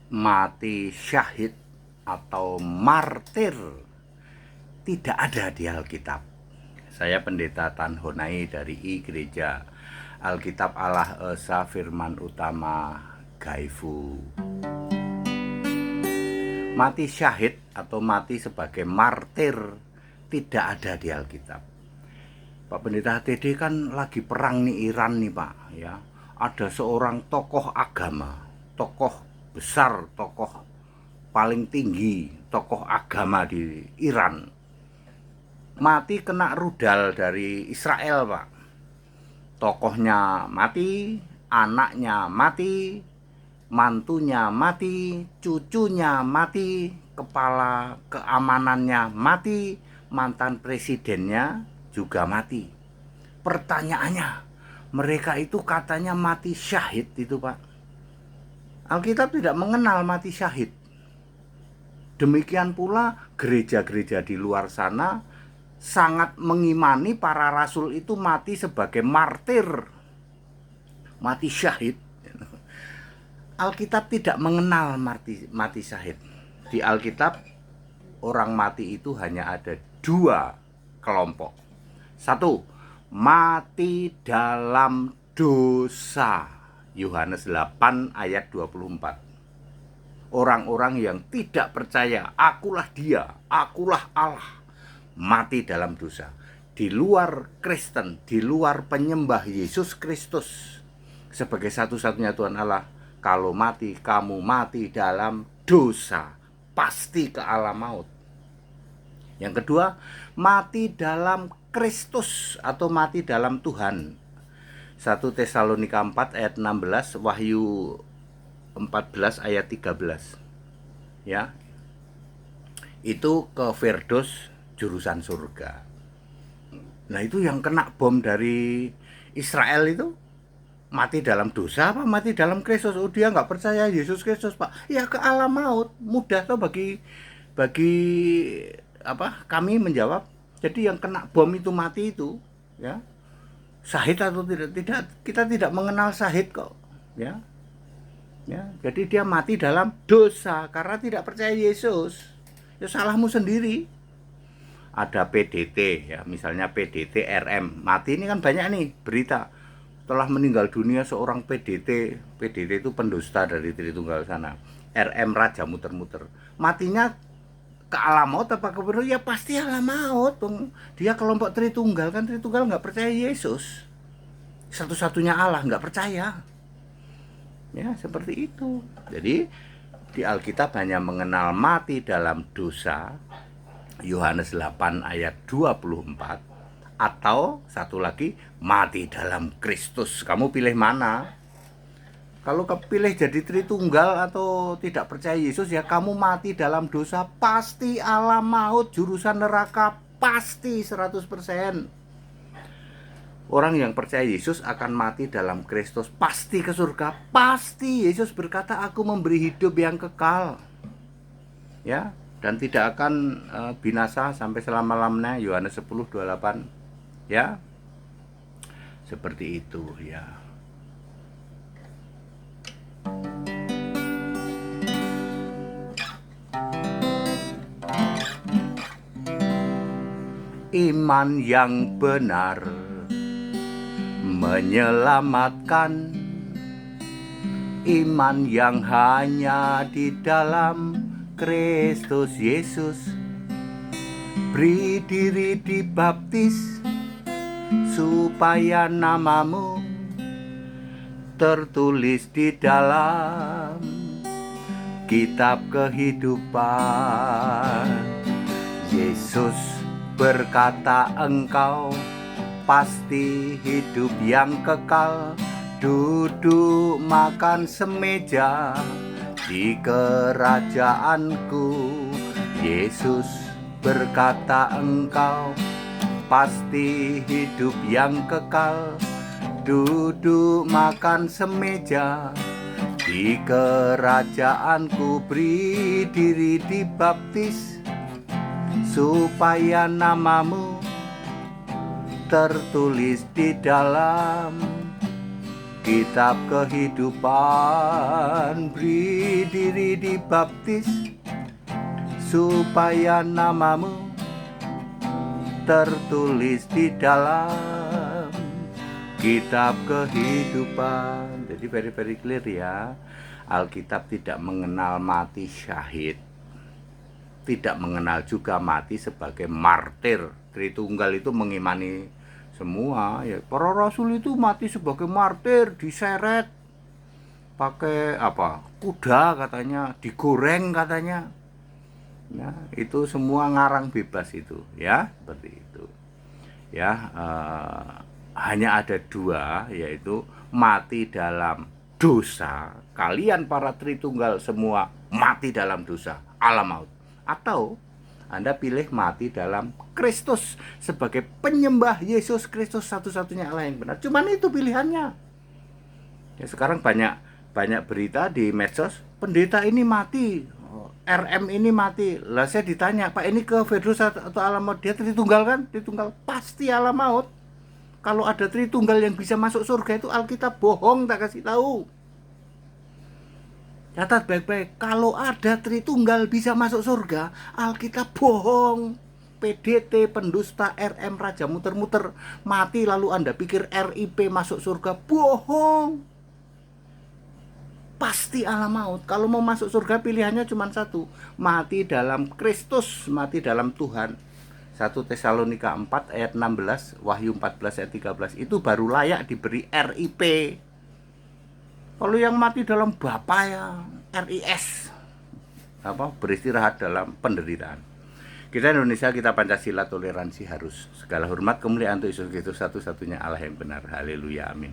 mati syahid atau martir tidak ada di Alkitab. Saya Pendeta Tan Honai dari Gereja Alkitab Allah Esa Firman Utama Gaifu. Mati syahid atau mati sebagai martir tidak ada di Alkitab. Pak Pendeta TD kan lagi perang nih Iran nih Pak ya. Ada seorang tokoh agama, tokoh besar, tokoh paling tinggi, tokoh agama di Iran. Mati kena rudal dari Israel Pak. Tokohnya mati, anaknya mati, mantunya mati, cucunya mati, kepala keamanannya mati, mantan presidennya juga mati. Pertanyaannya, mereka itu katanya mati syahid itu Pak. Alkitab tidak mengenal mati syahid. Demikian pula gereja-gereja di luar sana sangat mengimani para rasul itu mati sebagai martir, mati syahid. Alkitab tidak mengenal mati syahid. Di Alkitab orang mati itu hanya ada dua kelompok. Satu, mati dalam dosa. Yohanes 8 ayat 24. Orang-orang yang tidak percaya, akulah dia, akulah Allah, mati dalam dosa. Di luar Kristen, di luar penyembah Yesus Kristus sebagai satu-satunya Tuhan Allah, kalau mati, kamu mati dalam dosa, pasti ke alam maut. Yang kedua, mati dalam Kristus atau mati dalam Tuhan. 1 Tesalonika 4 ayat 16, Wahyu 14 ayat 13. Ya. Itu ke Firdaus jurusan surga. Nah, itu yang kena bom dari Israel itu mati dalam dosa apa mati dalam Kristus? Oh, dia nggak percaya Yesus Kristus Pak. Ya ke alam maut. Mudah tuh bagi kami menjawab. Jadi yang kena bom itu mati itu ya. Syahid atau tidak kita tidak mengenal syahid kok ya. Ya, jadi dia mati dalam dosa karena tidak percaya Yesus. Ya salahmu sendiri. Ada PDT ya, misalnya PDT RM. Mati ini kan banyak nih berita. Telah meninggal dunia seorang PDT. PDT itu pendusta dari Tritunggal sana. RM Raja muter-muter. Matinya ke alam maut apa ke ya pasti alam maut. Dia kelompok Tritunggal kan, Tritunggal nggak percaya Yesus. Satu-satunya Allah, nggak percaya. Ya seperti itu. Jadi di Alkitab hanya mengenal mati dalam dosa, Yohanes 8 ayat 24, atau satu lagi mati dalam Kristus. Kamu pilih mana? Kalau kepilih jadi Tritunggal atau tidak percaya Yesus, ya kamu mati dalam dosa, pasti alam maut, jurusan neraka, pasti 100%. Orang yang percaya Yesus akan mati dalam Kristus, pasti ke surga, pasti. Yesus berkata, aku memberi hidup yang kekal. Ya, dan tidak akan binasa sampai selama-lamanya. Yohanes 10:28. Ya. Seperti itu ya. Iman yang benar menyelamatkan, iman yang hanya di dalam Kristus Yesus. Beri diri dibaptis supaya namamu tertulis di dalam kitab kehidupan. Yesus berkata engkau pasti hidup yang kekal, duduk makan semeja di kerajaanku. Yesus berkata engkau pasti hidup yang kekal, duduk makan semeja di kerajaanku. Beri diri dibaptis supaya namamu tertulis di dalam kitab kehidupan, beri diri dibaptis, supaya namamu tertulis di dalam kitab kehidupan. Jadi very clear ya. Alkitab tidak mengenal mati syahid, tidak mengenal juga mati sebagai martir. Tritunggal itu mengimani semua ya. Para rasul itu mati sebagai martir, diseret pakai apa? Kuda katanya, digoreng katanya. Nah, itu semua ngarang bebas itu ya, seperti itu. Ya, hanya ada dua, yaitu mati dalam dosa. Kalian para Tritunggal semua mati dalam dosa, alam maut. Atau Anda pilih mati dalam Kristus sebagai penyembah Yesus Kristus satu-satunya Allah yang benar. Cuman itu pilihannya. Ya, sekarang banyak berita di medsos, pendeta ini mati, RM ini mati. Lah saya ditanya, Pak ini ke Firdaus atau alam maut? Dia Tritunggal kan? Tritunggal pasti alam maut. Kalau ada Tritunggal yang bisa masuk surga itu Alkitab bohong, tak kasih tahu. Catat baik-baik, kalau ada Tritunggal bisa masuk surga, Alkitab bohong. PDT, pendusta, RM, raja muter-muter, mati lalu Anda pikir RIP masuk surga, bohong. Pasti alam maut. Kalau mau masuk surga pilihannya cuma satu, mati dalam Kristus, mati dalam Tuhan. 1 Tesalonika 4 ayat 16, Wahyu 14 ayat 13, itu baru layak diberi RIP. Kalau yang mati dalam Bapa ya RIS, beristirahat dalam penderitaan. Kita Indonesia, kita Pancasila, toleransi harus. Segala hormat kemuliaan untuk Yesus Kristus satu-satunya Allah yang benar. Haleluya, amin.